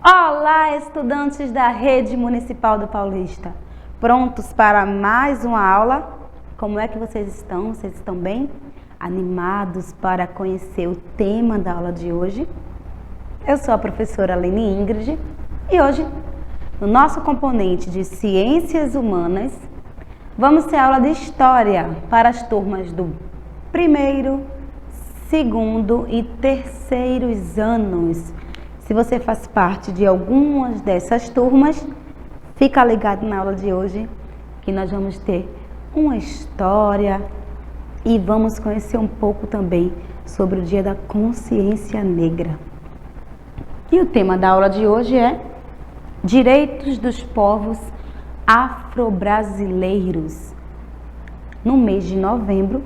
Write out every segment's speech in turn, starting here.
Olá, estudantes da Rede Municipal do Paulista. Prontos para mais uma aula? Como é que vocês estão? Vocês estão bem? Animados para conhecer o tema da aula de hoje? Eu sou a professora Lene Ingrid e hoje, no nosso componente de Ciências Humanas, vamos ter aula de História para as turmas do primeiro, segundo e terceiros anos. Se você faz parte de algumas dessas turmas, fica ligado na aula de hoje, que nós vamos ter uma história e vamos conhecer um pouco também sobre o Dia da Consciência Negra. E o tema da aula de hoje é Direitos dos Povos Afro-Brasileiros. No mês de novembro,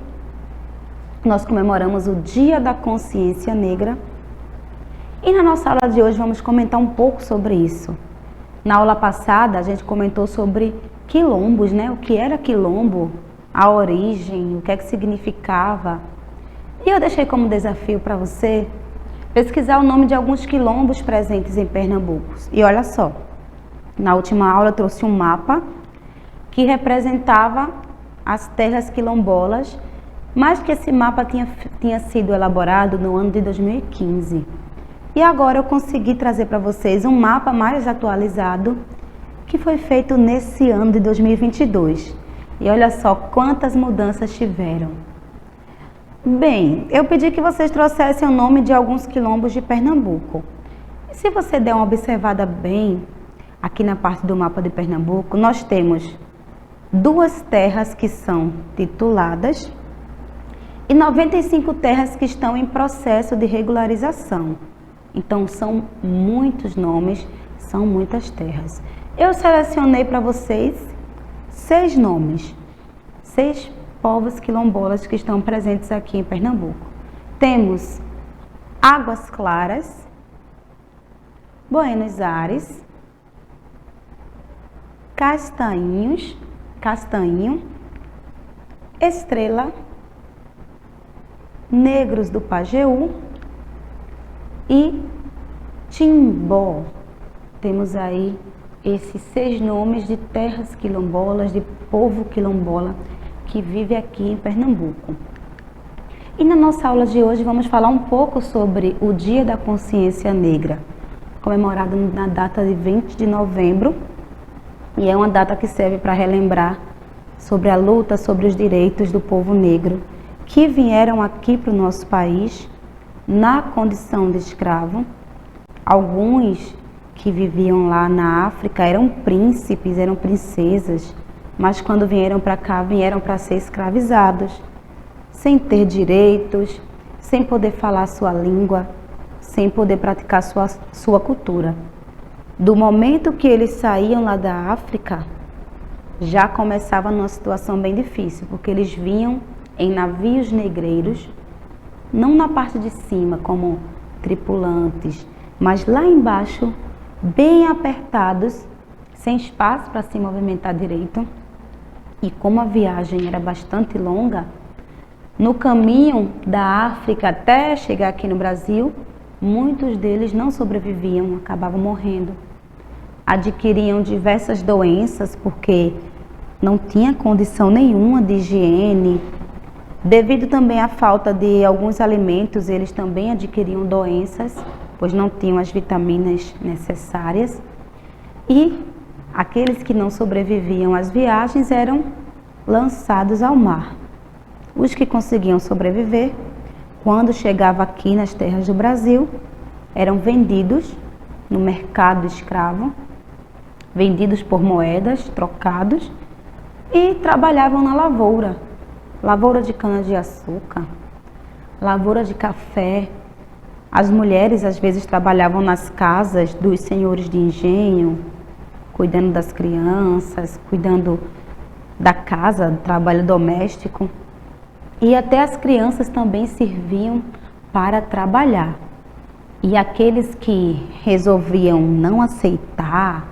nós comemoramos o Dia da Consciência Negra. E na nossa aula de hoje vamos comentar um pouco sobre isso. Na aula passada a gente comentou sobre quilombos, né? O que era quilombo, a origem, o que é que significava. E eu deixei como desafio para você pesquisar o nome de alguns quilombos presentes em Pernambuco. E olha só, na última aula eu trouxe um mapa que representava as terras quilombolas, mas que esse mapa tinha sido elaborado no ano de 2015. E agora eu consegui trazer para vocês um mapa mais atualizado que foi feito nesse ano de 2022. E olha só quantas mudanças tiveram. Bem, eu pedi que vocês trouxessem o nome de alguns quilombos de Pernambuco. E se você der uma observada bem, aqui na parte do mapa de Pernambuco, nós temos duas terras que são tituladas e 95 terras que estão em processo de regularização. Então, são muitos nomes, são muitas terras. Eu selecionei para vocês 6 nomes, 6 povos quilombolas que estão presentes aqui em Pernambuco. Temos Águas Claras, Buenos Aires, Castanho, Estrela, Negros do Pajeú e Timbó. Temos aí esses 6 nomes de terras quilombolas, de povo quilombola que vive aqui em Pernambuco. E na nossa aula de hoje vamos falar um pouco sobre o Dia da Consciência Negra, comemorado na data de 20 de novembro, e é uma data que serve para relembrar sobre a luta, sobre os direitos do povo negro que vieram aqui para o nosso país na condição de escravo. Alguns que viviam lá na África eram príncipes, eram princesas, mas quando vieram para cá, vieram para ser escravizados, sem ter direitos, sem poder falar sua língua, sem poder praticar sua cultura. Do momento que eles saíam lá da África, já começava numa situação bem difícil, porque eles vinham em navios negreiros, não na parte de cima como tripulantes, mas lá embaixo, bem apertados, sem espaço para se movimentar direito. E como a viagem era bastante longa, no caminho da África até chegar aqui no Brasil, muitos deles não sobreviviam, acabavam morrendo. Adquiriam diversas doenças porque não tinha condição nenhuma de higiene. Devido também à falta de alguns alimentos, eles também adquiriam doenças, pois não tinham as vitaminas necessárias. E aqueles que não sobreviviam às viagens eram lançados ao mar. Os que conseguiam sobreviver, quando chegavam aqui nas terras do Brasil, eram vendidos no mercado escravo, vendidos por moedas, trocados, e trabalhavam na lavoura de cana-de-açúcar, lavoura de café. As mulheres às vezes trabalhavam nas casas dos senhores de engenho, cuidando das crianças, cuidando da casa, do trabalho doméstico. E até as crianças também serviam para trabalhar. E aqueles que resolviam não aceitar,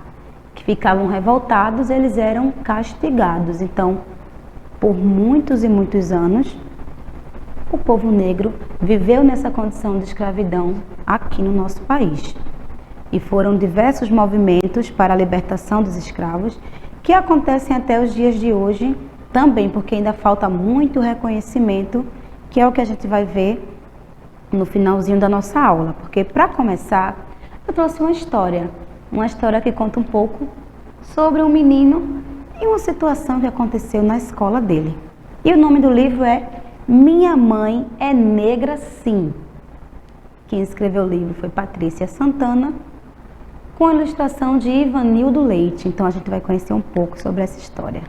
que ficavam revoltados, eles eram castigados. Então, por muitos e muitos anos, o povo negro viveu nessa condição de escravidão aqui no nosso país. E foram diversos movimentos para a libertação dos escravos que acontecem até os dias de hoje também, porque ainda falta muito reconhecimento, que é o que a gente vai ver no finalzinho da nossa aula. Porque, para começar, eu trouxe uma história que conta um pouco sobre um menino e uma situação que aconteceu na escola dele. E o nome do livro é Minha Mãe é Negra Sim. Quem escreveu o livro foi Patrícia Santana, com a ilustração de Ivanildo Leite. Então a gente vai conhecer um pouco sobre essa história.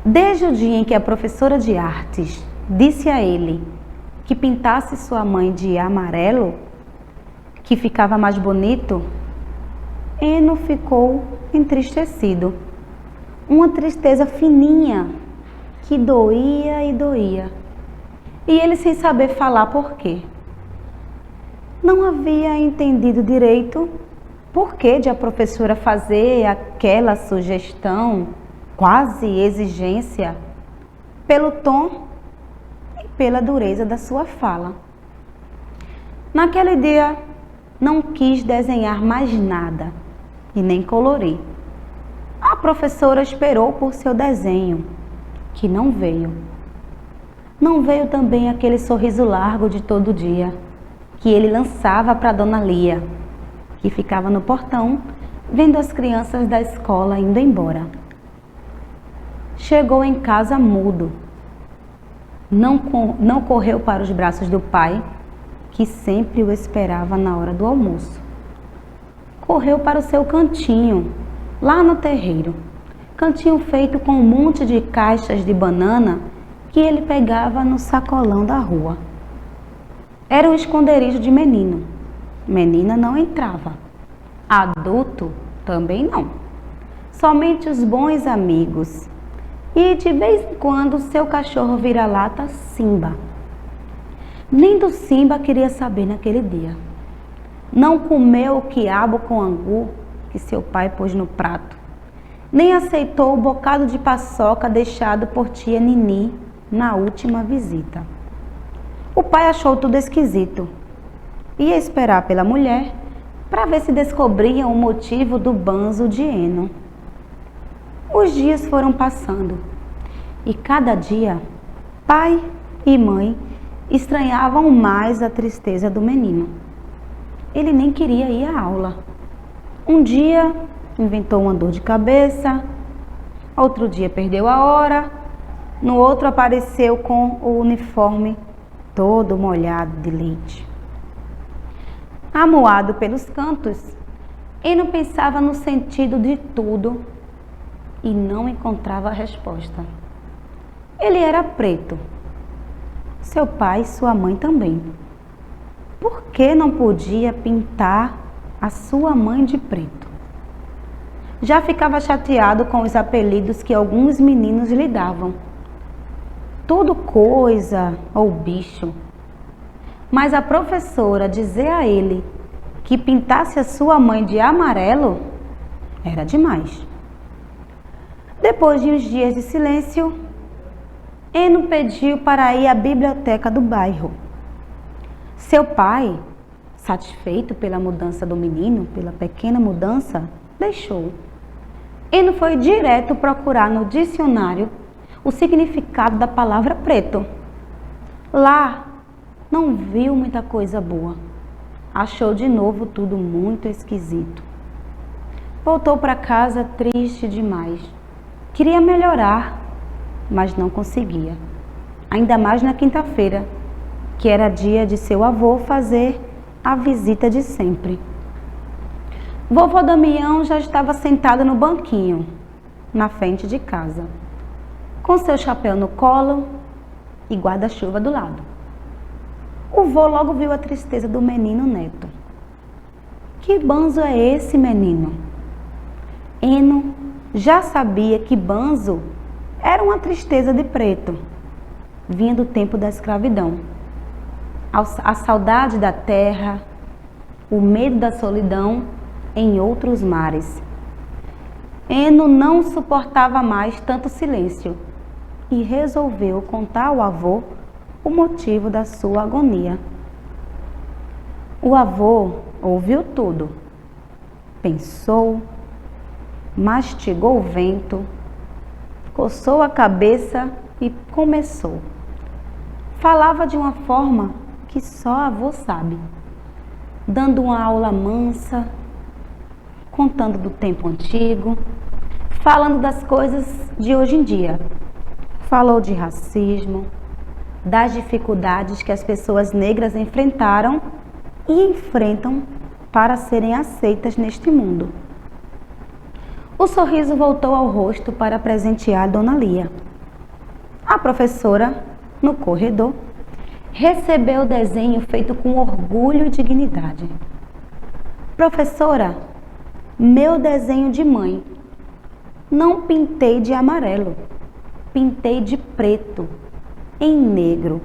Desde o dia em que a professora de artes disse a ele que pintasse sua mãe de amarelo, que ficava mais bonito, Eno ficou entristecido. Uma tristeza fininha que doía e doía. E ele sem saber falar por quê. Não havia entendido direito por que de a professora fazer aquela sugestão, quase exigência, pelo tom e pela dureza da sua fala. Naquele dia, não quis desenhar mais nada e nem colorir. A professora esperou por seu desenho, que não veio. Não veio também aquele sorriso largo de todo dia, que ele lançava para Dona Lia, que ficava no portão, vendo as crianças da escola indo embora. Chegou em casa mudo. Não correu para os braços do pai, que sempre o esperava na hora do almoço. Correu para o seu cantinho, lá no terreiro. Cantinho feito com um monte de caixas de banana que ele pegava no sacolão da rua. Era um esconderijo de menino. Menina não entrava. Adulto também não. Somente os bons amigos. E de vez em quando seu cachorro vira-lata Simba. Nem do Simba queria saber naquele dia. Não comeu o quiabo com angu que seu pai pôs no prato. Nem aceitou o bocado de paçoca deixado por tia Nini na última visita. O pai achou tudo esquisito. Ia esperar pela mulher para ver se descobriam o motivo do banzo de Eno. Os dias foram passando e cada dia pai e mãe estranhavam mais a tristeza do menino. Ele nem queria ir à aula. Um dia inventou uma dor de cabeça, outro dia perdeu a hora, no outro apareceu com o uniforme todo molhado de leite. Amuado pelos cantos, Eno pensava no sentido de tudo e não encontrava a resposta. Ele era preto, seu pai e sua mãe também. Por que não podia pintar a sua mãe de preto? Já ficava chateado com os apelidos que alguns meninos lhe davam. Tudo coisa ou bicho. Mas a professora dizer a ele que pintasse a sua mãe de amarelo era demais. Depois de uns dias de silêncio, Eno pediu para ir à biblioteca do bairro. Seu pai, satisfeito pela mudança do menino, pela pequena mudança, deixou. Eno foi direto procurar no dicionário o significado da palavra preto. Lá, não viu muita coisa boa. Achou de novo tudo muito esquisito. Voltou para casa triste demais. Queria melhorar, mas não conseguia. Ainda mais na quinta-feira, que era dia de seu avô fazer a visita de sempre. Vovô Damião já estava sentado no banquinho, na frente de casa, com seu chapéu no colo e guarda-chuva do lado. O vô logo viu a tristeza do menino neto. Que banzo é esse, menino? Eno já sabia que banzo era uma tristeza de preto, vinha do tempo da escravidão. A saudade da terra, o medo da solidão em outros mares. Eno não suportava mais tanto silêncio e resolveu contar ao avô o motivo da sua agonia. O avô ouviu tudo, pensou, mastigou o vento, coçou a cabeça e começou. Falava de uma forma que só avô sabe, dando uma aula mansa, contando do tempo antigo, falando das coisas de hoje em dia. Falou de racismo, das dificuldades que as pessoas negras enfrentaram e enfrentam para serem aceitas neste mundo. O sorriso voltou ao rosto para presentear Dona Lia. A professora, no corredor, recebeu o desenho feito com orgulho e dignidade. Professora, meu desenho de mãe. Não pintei de amarelo, pintei de preto, em negro,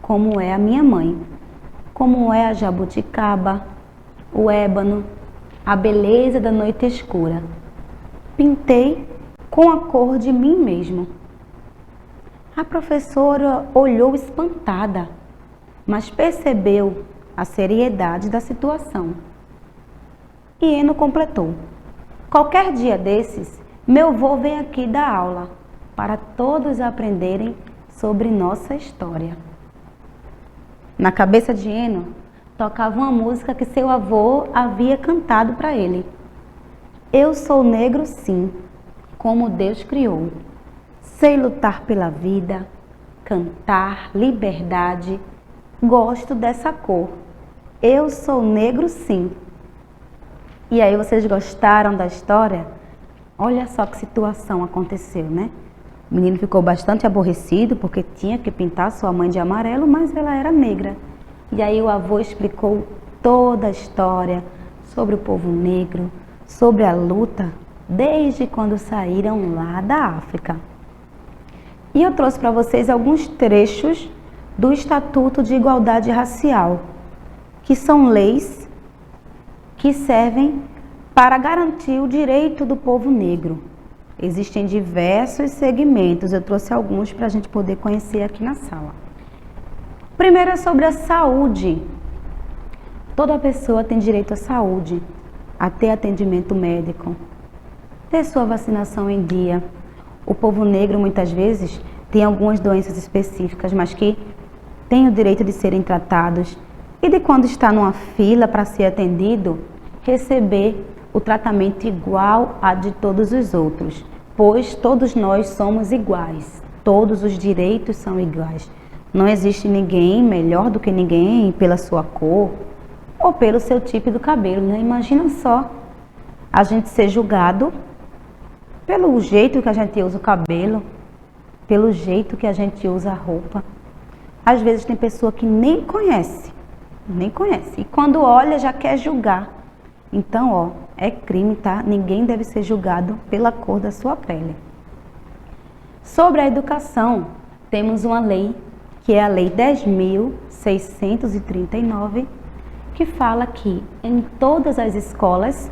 como é a minha mãe, como é a jabuticaba, o ébano, a beleza da noite escura. Pintei com a cor de mim mesmo. A professora olhou espantada, mas percebeu a seriedade da situação. E Eno completou: qualquer dia desses, meu vô vem aqui dar aula, para todos aprenderem sobre nossa história. Na cabeça de Eno, tocava uma música que seu avô havia cantado para ele. Eu sou negro sim, como Deus criou. Sei lutar pela vida, cantar, liberdade. Gosto dessa cor. Eu sou negro sim. E aí, vocês gostaram da história? Olha só que situação aconteceu, né? O menino ficou bastante aborrecido porque tinha que pintar sua mãe de amarelo, mas ela era negra. E aí o avô explicou toda a história sobre o povo negro, sobre a luta desde quando saíram lá da África. E eu trouxe para vocês alguns trechos do Estatuto de Igualdade Racial, que são leis que servem para garantir o direito do povo negro. Existem diversos segmentos, eu trouxe alguns para a gente poder conhecer aqui na sala. Primeiro é sobre a saúde. Toda pessoa tem direito à saúde, a ter atendimento médico, ter sua vacinação em dia. O povo negro muitas vezes tem algumas doenças específicas, mas que têm o direito de serem tratados e de, quando está numa fila para ser atendido, receber o tratamento igual a de todos os outros, pois todos nós somos iguais, todos os direitos são iguais. Não existe ninguém melhor do que ninguém pela sua cor ou pelo seu tipo do cabelo, né? Imagina só a gente ser julgado pelo jeito que a gente usa o cabelo, pelo jeito que a gente usa a roupa. Às vezes tem pessoa que nem conhece, e quando olha já quer julgar. Então, ó, é crime, tá? Ninguém deve ser julgado pela cor da sua pele. Sobre a educação, temos uma lei, que é a Lei 10.639, que fala que em todas as escolas,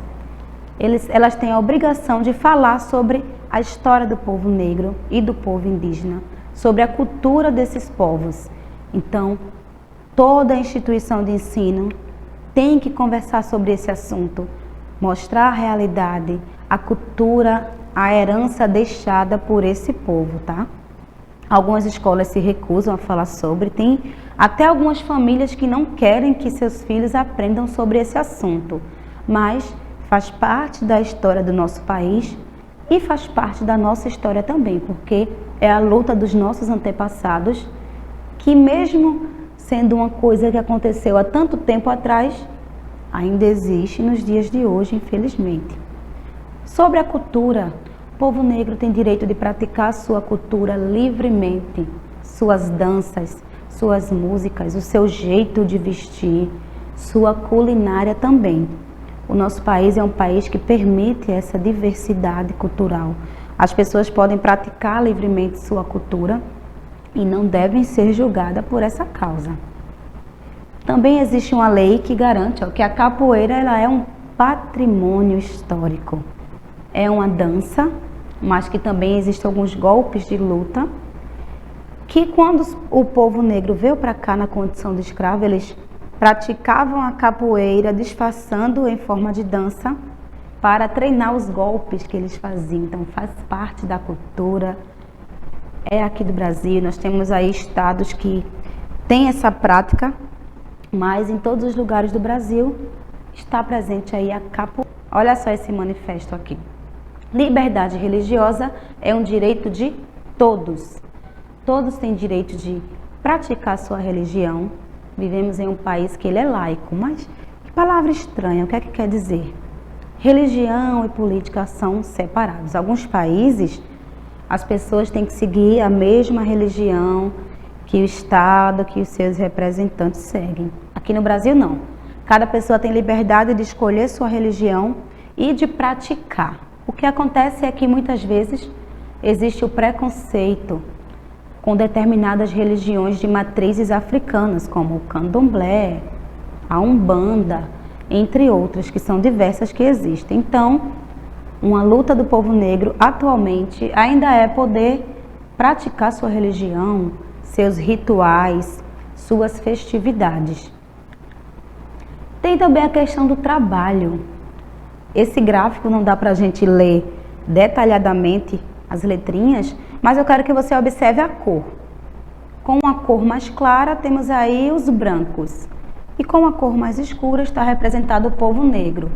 elas têm a obrigação de falar sobre a história do povo negro e do povo indígena, sobre a cultura desses povos. Então, toda instituição de ensino tem que conversar sobre esse assunto, mostrar a realidade, a cultura, a herança deixada por esse povo, tá? Algumas escolas se recusam a falar sobre, tem até algumas famílias que não querem que seus filhos aprendam sobre esse assunto, mas faz parte da história do nosso país e faz parte da nossa história também, porque é a luta dos nossos antepassados, que mesmo sendo uma coisa que aconteceu há tanto tempo atrás, ainda existe nos dias de hoje, infelizmente. Sobre a cultura, o povo negro tem direito de praticar sua cultura livremente, suas danças, suas músicas, o seu jeito de vestir, sua culinária também. O nosso país é um país que permite essa diversidade cultural. As pessoas podem praticar livremente sua cultura e não devem ser julgadas por essa causa. Também existe uma lei que garante que a capoeira ela é um patrimônio histórico. É uma dança, mas que também existem alguns golpes de luta, que quando o povo negro veio para cá na condição de escravo, eles praticavam a capoeira disfarçando em forma de dança para treinar os golpes que eles faziam. Então faz parte da cultura, é aqui do Brasil. Nós temos aí estados que têm essa prática, mas em todos os lugares do Brasil está presente aí a capoeira. Olha só esse manifesto aqui. Liberdade religiosa é um direito de todos. Todos têm direito de praticar sua religião. Vivemos em um país que ele é laico, mas que palavra estranha, o que é que quer dizer? Religião e política são separados. Alguns países, as pessoas têm que seguir a mesma religião que o Estado, que os seus representantes seguem. Aqui no Brasil, não. Cada pessoa tem liberdade de escolher sua religião e de praticar. O que acontece é que muitas vezes existe o preconceito com determinadas religiões de matrizes africanas, como o candomblé, a umbanda, entre outras, que são diversas que existem. Então, uma luta do povo negro atualmente ainda é poder praticar sua religião, seus rituais, suas festividades. Tem também a questão do trabalho. Esse gráfico não dá para a gente ler detalhadamente as letrinhas, mas eu quero que você observe a cor. Com a cor mais clara temos aí os brancos e com a cor mais escura está representado o povo negro.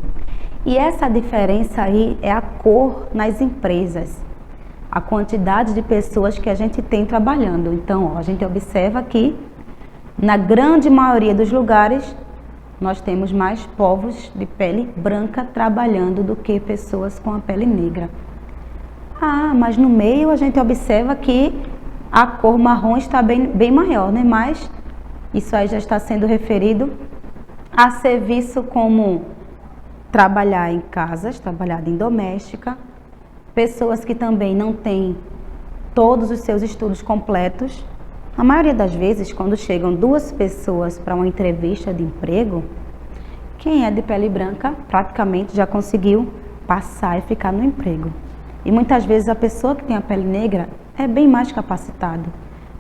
E essa diferença aí é a cor nas empresas, a quantidade de pessoas que a gente tem trabalhando. Então, ó, a gente observa que na grande maioria dos lugares nós temos mais povos de pele branca trabalhando do que pessoas com a pele negra. Ah, mas no meio a gente observa que a cor marrom está bem maior, né? Mas isso aí já está sendo referido a serviço como trabalhar em casas, trabalhar em doméstica, pessoas que também não têm todos os seus estudos completos. A maioria das vezes, quando chegam duas pessoas para uma entrevista de emprego, quem é de pele branca praticamente já conseguiu passar e ficar no emprego. E muitas vezes a pessoa que tem a pele negra é bem mais capacitada,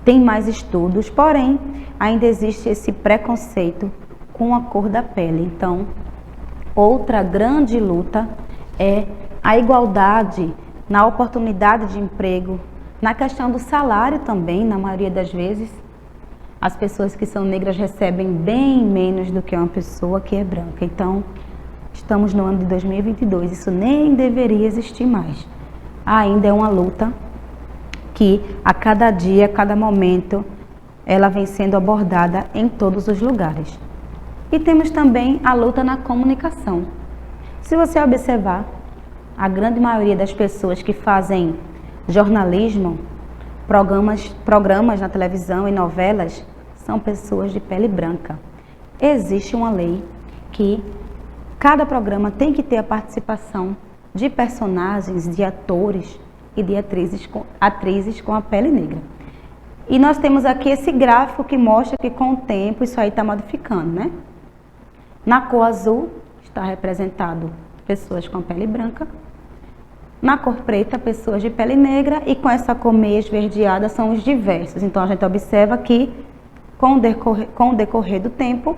tem mais estudos, porém ainda existe esse preconceito com a cor da pele. Então, outra grande luta é a igualdade na oportunidade de emprego, na questão do salário também. Na maioria das vezes, as pessoas que são negras recebem bem menos do que uma pessoa que é branca. Então, estamos no ano de 2022, isso nem deveria existir mais. Ainda é uma luta que a cada dia, a cada momento, ela vem sendo abordada em todos os lugares. E temos também a luta na comunicação. Se você observar, a grande maioria das pessoas que fazem jornalismo, programas na televisão e novelas, são pessoas de pele branca. Existe uma lei que cada programa tem que ter a participação de personagens, de atores e de atrizes com a pele negra. E nós temos aqui esse gráfico que mostra que com o tempo isso aí está modificando, né? Na cor azul está representado pessoas com a pele branca, na cor preta pessoas de pele negra e com essa cor meio esverdeada são os diversos. Então a gente observa que com o decorrer do tempo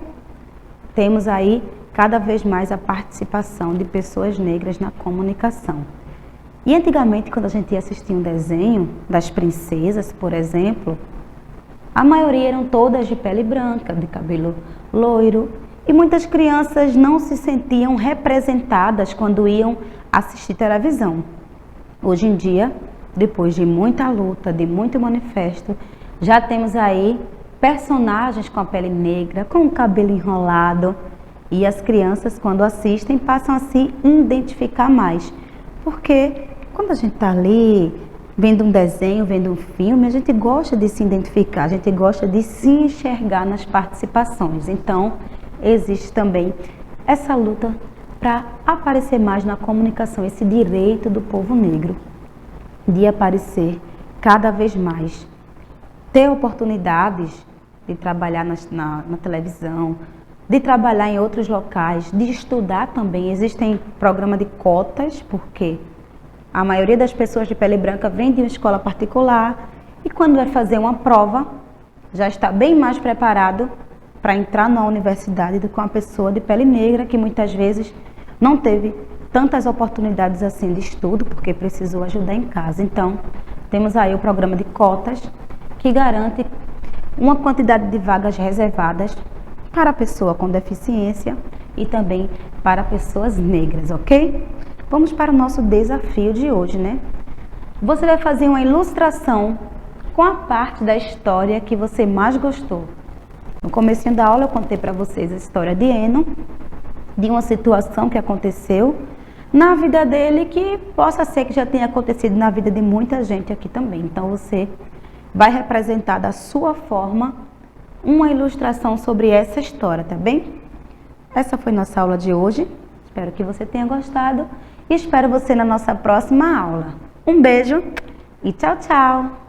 temos aí cada vez mais a participação de pessoas negras na comunicação. E antigamente, quando a gente ia assistir um desenho das princesas, por exemplo, a maioria eram todas de pele branca, de cabelo loiro, e muitas crianças não se sentiam representadas quando iam assistir televisão. Hoje em dia, depois de muita luta, de muito manifesto, já temos aí personagens com a pele negra, com o cabelo enrolado, e as crianças, quando assistem, passam a se identificar mais. Porque quando a gente está ali, vendo um desenho, vendo um filme, a gente gosta de se identificar, a gente gosta de se enxergar nas participações. Então, existe também essa luta para aparecer mais na comunicação, esse direito do povo negro de aparecer cada vez mais, ter oportunidades de trabalhar na televisão, de trabalhar em outros locais, de estudar também. Existem programas de cotas, porque a maioria das pessoas de pele branca vem de uma escola particular e quando vai fazer uma prova, já está bem mais preparado para entrar na universidade do que uma pessoa de pele negra que muitas vezes não teve tantas oportunidades assim de estudo, porque precisou ajudar em casa. Então, temos aí o programa de cotas, que garante uma quantidade de vagas reservadas para a pessoa com deficiência e também para pessoas negras, ok? Vamos para o nosso desafio de hoje, né? Você vai fazer uma ilustração com a parte da história que você mais gostou. No comecinho da aula eu contei para vocês a história de Eno, de uma situação que aconteceu na vida dele, que possa ser que já tenha acontecido na vida de muita gente aqui também. Então você vai representar da sua forma uma ilustração sobre essa história, tá bem? Essa foi nossa aula de hoje. Espero que você tenha gostado e espero você na nossa próxima aula. Um beijo e tchau, tchau!